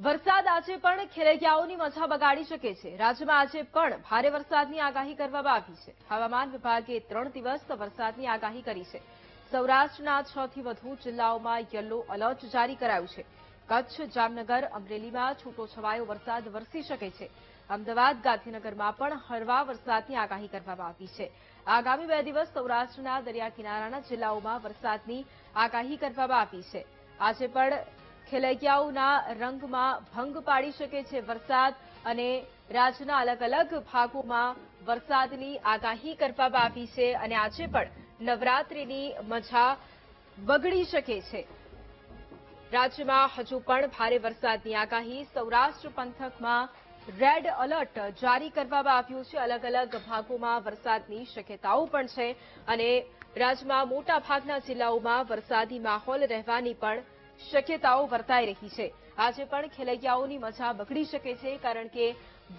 વરસાદ આજે પણ ખેલૈયાઓની મજા બગાડી શકે છે। રાજ્યમાં આજે પણ ભારે વરસાદની આગાહી કરવામાં આવી છે। હવામાન વિભાગે 3 દિવસ વરસાદની આગાહી કરી છે। સૌરાષ્ટ્રના 6 થી વધુ જિલ્લાઓમાં યલો એલર્ટ જારી કરાયું છે। કચ્છ, જામનગર, અમરેલીમાં છૂટોછવાયો વરસાદ વરસી શકે છે। અમદાવાદ, ગાંધીનગરમાં પણ હળવા વરસાદની આગાહી કરવામાં આવી છે। આગામી 2 દિવસ સૌરાષ્ટ્રના દરિયા કિનારાના જિલ્લાઓમાં વરસાદની આગાહી કરવામાં આવી છે। આજે પણ ખેલૈયાઓના રંગમાં ભંગ પાડી શકે છે વરસાદ અને રાજ્યના અલગ અલગ ભાગોમાં વરસાદની આગાહી કરવામાં આવી છે અને આજે પણ નવરાત્રિની મજા બગડી શકે છે। રાજ્યમાં હજુ પણ ભારે વરસાદની આગાહી। સૌરાષ્ટ્ર પંથકમાં રેડ એલર્ટ જારી કરવામાં આવ્યું છે। અલગ અલગ ભાગોમાં વરસાદની શક્યતાઓ પણ છે અને રાજ્યમાં મોટાભાગના જિલ્લાઓમાં વરસાદી માહોલ રહેવાની પણ શક્યતાઓ વર્તાઈ રહી છે। આજે પણ ખેલૈયાઓની મજા બગડી શકે છે કારણ કે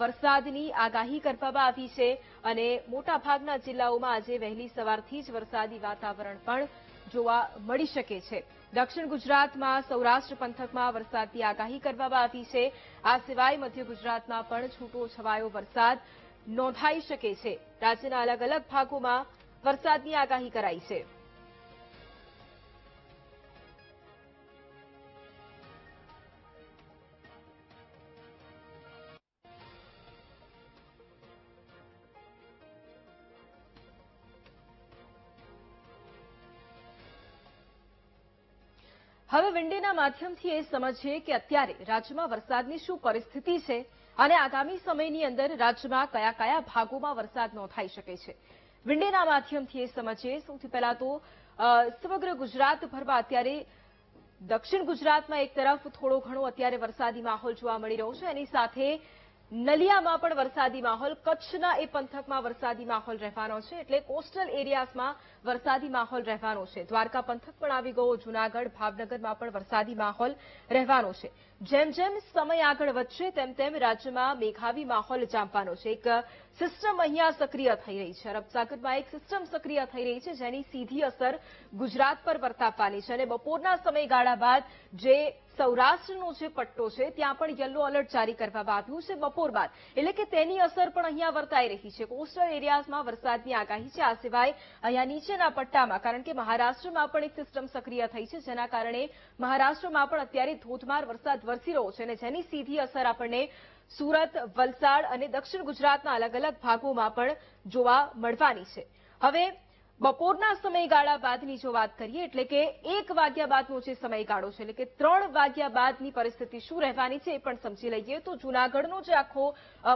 વરસાદની આગાહી કરવામાં આવી છે અને મોટાભાગના જિલ્લાઓમાં આજે વહેલી સવારથી જ વરસાદી વાતાવરણ પણ જોવા મળી શકે છે। દક્ષિણ ગુજરાતમાં સૌરાષ્ટ્ર પંથકમાં વરસાદની આગાહી કરવામાં આવી છે। આ સિવાય મધ્ય ગુજરાતમાં પણ છૂટો છવાયો વરસાદ નોંધાઈ શકે છે। રાજ્યના અલગ અલગ ભાગોમાં વરસાદની આગાહી કરાઈ છે। હવે વિન્ડીના માધ્યમથી એ સમજીએ કે અત્યારે રાજ્યમાં વરસાદની શું પરિસ્થિતિ છે અને આગામી સમયની અંદર રાજ્યમાં કયા કયા ભાગોમાં વરસાદ નોંધાઈ શકે છે। વિન્ડીના માધ્યમથી એ સમજીએ। સૌથી પહેલા તો સમગ્ર ગુજરાતભરમાં અત્યારે દક્ષિણ ગુજરાતમાં એક તરફ થોડો ઘણો અત્યારે વરસાદી માહોલ જોવા મળી રહ્યો છે। એની સાથે નલિયામાં પણ વરસાદી માહોલ, કચ્છના એ પંથકમાં વરસાદી માહોલ રહેવાનો છે એટલે કોસ્ટલ એરિયાઝમાં વરસાદી માહોલ રહેવાનો છે। દ્વારકા પંથક પણ આવી ગયો, જૂનાગઢ, ભાવનગરમાં પણ વરસાદી માહોલ રહેવાનો છે। જેમ જેમ સમય આગળ વધશે તેમ તેમ રાજ્યમાં મેઘાવી માહોલ જામવાનો છે। એક સિસ્ટમ અહીંયા સક્રિય થઈ રહી છે। અરબ સાગરમાં એક સિસ્ટમ સક્રિય થઈ રહી છે જેની સીધી અસર ગુજરાત પર વર્તાવવાની છે અને બપોરના સમયગાળા બાદ જે સૌરાષ્ટ્રનો જે પટ્ટો છે ત્યાં પણ યલો એલર્ટ જારી કરવામાં આવ્યું છે બપોર બાદ, એટલે કે તેની અસર પણ અહીંયા વર્તાઈ રહી છે। કોસ્ટલ એરિયાઝમાં વરસાદની આગાહી છે। આ સિવાય અહીંયા નીચેના પટ્ટામાં, કારણ કે મહારાષ્ટ્રમાં પણ એક સિસ્ટમ સક્રિય થઈ છે જેના કારણે મહારાષ્ટ્રમાં પણ અત્યારે ધોધમાર વરસાદ વરસી રહ્યો છે અને જેની સીધી અસર આપણને સુરત, વલસાડ અને દક્ષિણ ગુજરાતના અલગ અલગ ભાગોમાં પણ જોવા મળવાની છે। હવે બપોરના સમયગાળા બાદની જો વાત કરીએ એટલે કે 1 વાગ્યા બાદનો જે સમયગાળો છે એટલે કે 3 વાગ્યા બાદની પરિસ્થિતિ શું રહેવાની છે એ પણ સમજી લઈએ। તો જૂનાગઢનો જે આખો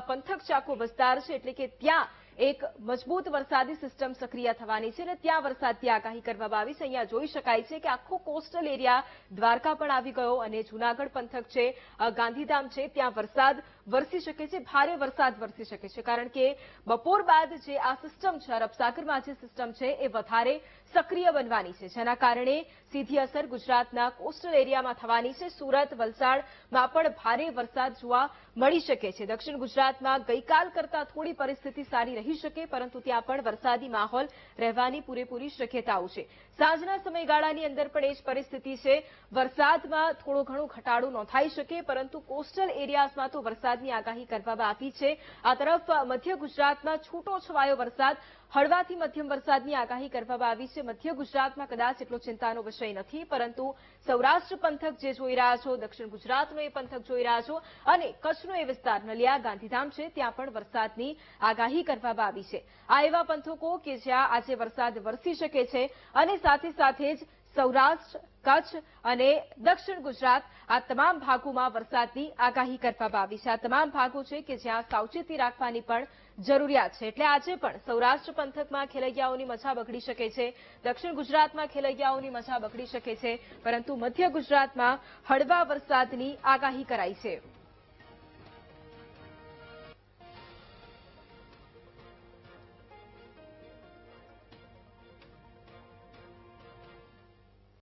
પંથક છે, આખો વિસ્તાર છે એટલે કે ત્યાં એક મજબૂત વરસાદી સિસ્ટમ સક્રિય થવાની છે અને ત્યાં વરસાદની આગાહી કરવામાં આવી છે। અહીંયા જોઈ શકાય છે કે આખો કોસ્ટલ એરિયા દ્વારકા પણ આવી ગયો અને જૂનાગઢ પંથક છે, ગાંધીધામ છે, ત્યાં વરસાદ વરસી શકે છે, ભારે વરસાદ વરસી શકે છે કારણ કે બપોર બાદ જે આ સિસ્ટમ છે, અરબ સાગરમાં જે સિસ્ટમ છે એ વધારે સક્રિય બનવાની છે જેના કારણે સીધી અસર ગુજરાતના કોસ્ટલ એરિયામાં થવાની છે। સુરત, વલસાડમાં પણ ભારે વરસાદ જોવા મળી શકે છે। દક્ષિણ ગુજરાતમાં ગઈકાલ કરતાં થોડી પરિસ્થિતિ સારી રહી શકે પરંતુ ત્યાં પણ વરસાદી માહોલ રહેવાની પૂરેપૂરી શક્યતાઓ છે। સાંજના સમયગાળાની અંદર પણ એ જ પરિસ્થિતિ છે। વરસાદમાં થોડો ઘણો ઘટાડો નોંધાઈ શકે પરંતુ કોસ્ટલ એરિયાઝમાં તો વરસાદની આગાહી કરવામાં આવી છે। આ તરફ મધ્ય ગુજરાતમાં છૂટો છવાયો વરસાદ, હળવાથી મધ્યમ વરસાદની આગાહી કરવામાં આવી છે। મધ્ય ગુજરાતમાં કદાચ એટલો ચિંતાનો વિષય નથી પરંતુ સૌરાષ્ટ્ર પંથક જે જોઈ રહ્યા છો, દક્ષિણ ગુજરાતનો એ પંથક જોઈ રહ્યા છો અને કચ્છનો એ વિસ્તાર નલિયા, ગાંધીધામ છે ત્યાં પણ વરસાદની આગાહી કરવામાં આવી છે। આ એવા પંથકો કે જ્યાં આજે વરસાદ વરસી શકે છે અને સાથે સાથે જ સૌરાષ્ટ્ર, કચ્છ અને દક્ષિણ ગુજરાત આ તમામ ભાગોમાં વરસાદની આગાહી કરવામાં આવી છે। આ તમામ ભાગો છે કે જ્યાં સાવચેતી રાખવાની પણ જરૂરિયાત છે એટલે આજે પણ સૌરાષ્ટ્ર પંથકમાં ખેલૈયાઓની મજા બગડી શકે છે, દક્ષિણ ગુજરાતમાં ખેલૈયાઓની મજા બગડી શકે છે પરંતુ મધ્ય ગુજરાતમાં હળવા વરસાદની આગાહી કરાઈ છે।